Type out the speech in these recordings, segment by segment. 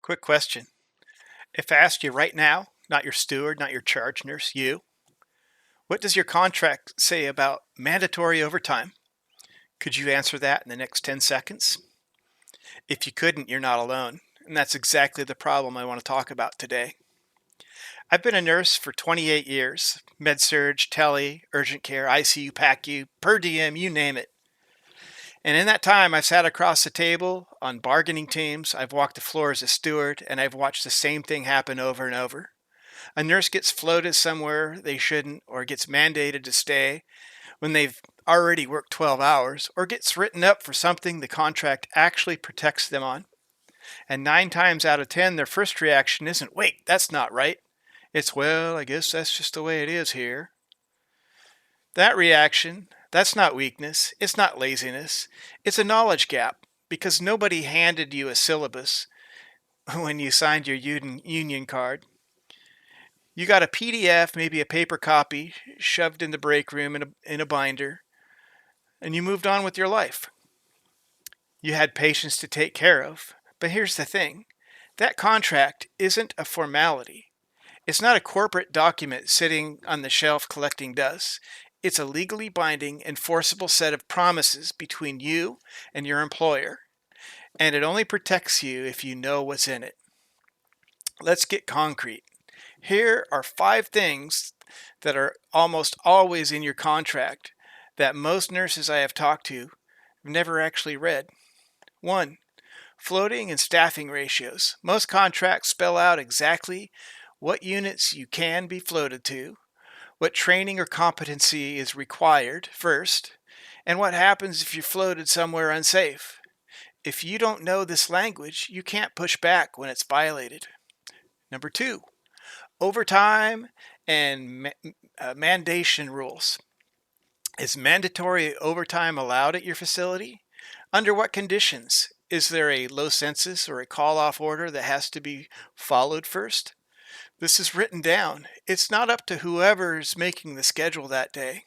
Quick question. If I asked you right now, not your steward, not your charge nurse, you, what does your contract say about mandatory overtime? Could you answer that in the next 10 seconds? If you couldn't, you're not alone. And that's exactly the problem I want to talk about today. I've been a nurse for 28 years, med surg, tele, urgent care, ICU, PACU, per diem, you name it. And in that time, I've sat across the table on bargaining teams, I've walked the floor as a steward, and I've watched the same thing happen over and over. A nurse gets floated somewhere they shouldn't, or gets mandated to stay when they've already worked 12 hours, or gets written up for something the contract actually protects them on. And 9 times out of 10, their first reaction isn't, wait, that's not right. It's, well, I guess that's just the way it is here. That reaction, that's not weakness, it's not laziness, it's a knowledge gap, because nobody handed you a syllabus when you signed your union card. You got a PDF, maybe a paper copy, shoved in the break room in a binder, and you moved on with your life. You had patients to take care of. But here's the thing. That contract isn't a formality. It's not a corporate document sitting on the shelf collecting dust. It's a legally binding, enforceable set of promises between you and your employer. And it only protects you if you know what's in it. Let's get concrete. Here are 5 things that are almost always in your contract that most nurses I have talked to have never actually read. 1. Floating and staffing ratios. Most contracts spell out exactly what units you can be floated to, what training or competency is required first, and what happens if you're floated somewhere unsafe. If you don't know this language, you can't push back when it's violated. Number 2. Overtime and mandation rules. Is mandatory overtime allowed at your facility? Under what conditions? Is there a low census or a call-off order that has to be followed first? This is written down. It's not up to whoever's making the schedule that day.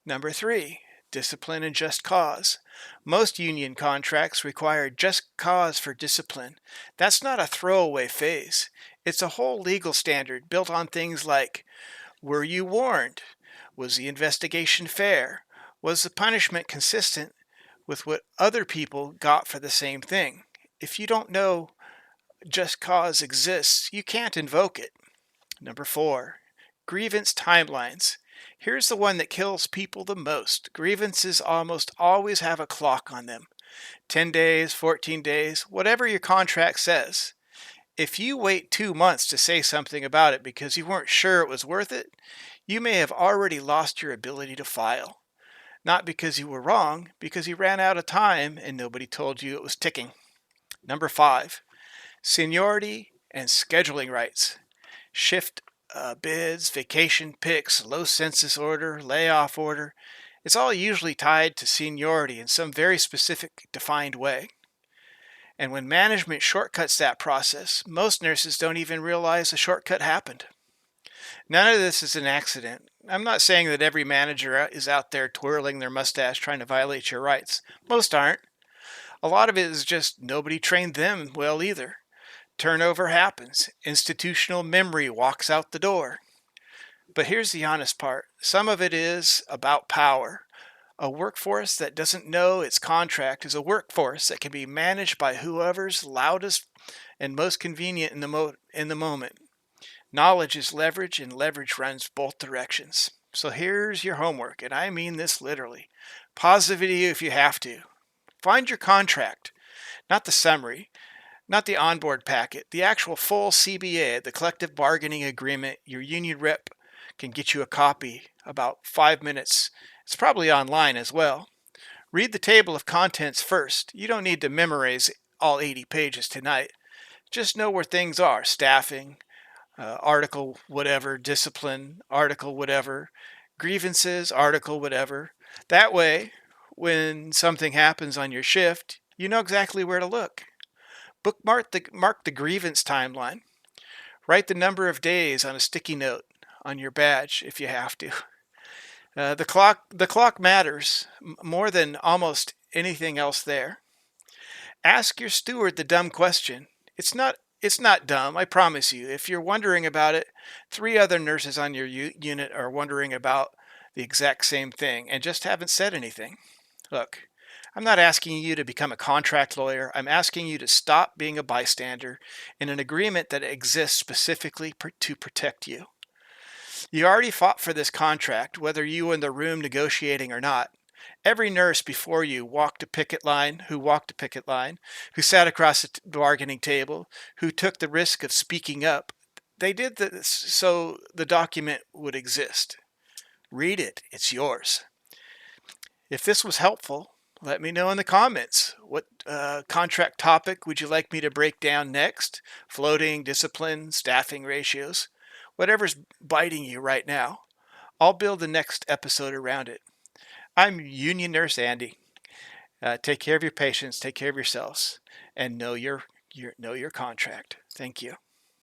Number 3, discipline and just cause. Most union contracts require just cause for discipline. That's not a throwaway phase. It's a whole legal standard built on things like, were you warned? Was the investigation fair? Was the punishment consistent with what other people got for the same thing? If you don't know just cause exists, you can't invoke it. Number 4, grievance timelines. Here's the one that kills people the most. Grievances almost always have a clock on them. 10 days, 14 days, whatever your contract says. If you wait 2 months to say something about it because you weren't sure it was worth it, you may have already lost your ability to file. Not because you were wrong, because you ran out of time and nobody told you it was ticking. Number 5, seniority and scheduling rights. Shift bids, vacation picks, low census order, layoff order. It's all usually tied to seniority in some very specific defined way. And when management shortcuts that process, most nurses don't even realize a shortcut happened. None of this is an accident. I'm not saying that every manager is out there twirling their mustache trying to violate your rights. Most aren't. A lot of it is just nobody trained them well either. Turnover happens. Institutional memory walks out the door. But here's the honest part. Some of it is about power. A workforce that doesn't know its contract is a workforce that can be managed by whoever's loudest and most convenient in the moment. Knowledge is leverage, and leverage runs both directions. So here's your homework, and I mean this literally. Pause the video if you have to. Find your contract, not the summary, not the onboard packet, the actual full CBA, the collective bargaining agreement. Your union rep can get you a copy about 5 minutes. It's probably online as well. Read the table of contents first. You don't need to memorize all 80 pages tonight. Just know where things are. Staffing, article whatever, discipline, article whatever, grievances, article whatever. That way, when something happens on your shift, you know exactly where to look. Bookmark the grievance timeline. Write the number of days on a sticky note on your badge if you have to. The clock matters more than almost anything else there. Ask your steward the dumb question. It's not dumb, I promise you. If you're wondering about it, three other nurses on your unit are wondering about the exact same thing and just haven't said anything. Look, I'm not asking you to become a contract lawyer. I'm asking you to stop being a bystander in an agreement that exists specifically to protect you. You already fought for this contract, whether you were in the room negotiating or not. Every nurse before you walked a picket line, who sat across the bargaining table, who took the risk of speaking up, they did this so the document would exist. Read it, it's yours. If this was helpful, let me know in the comments. What contract topic would you like me to break down next? Floating, discipline, staffing ratios, whatever's biting you right now. I'll build the next episode around it. I'm Union Nurse Andy. Take care of your patients, take care of yourselves, and know your contract. Thank you.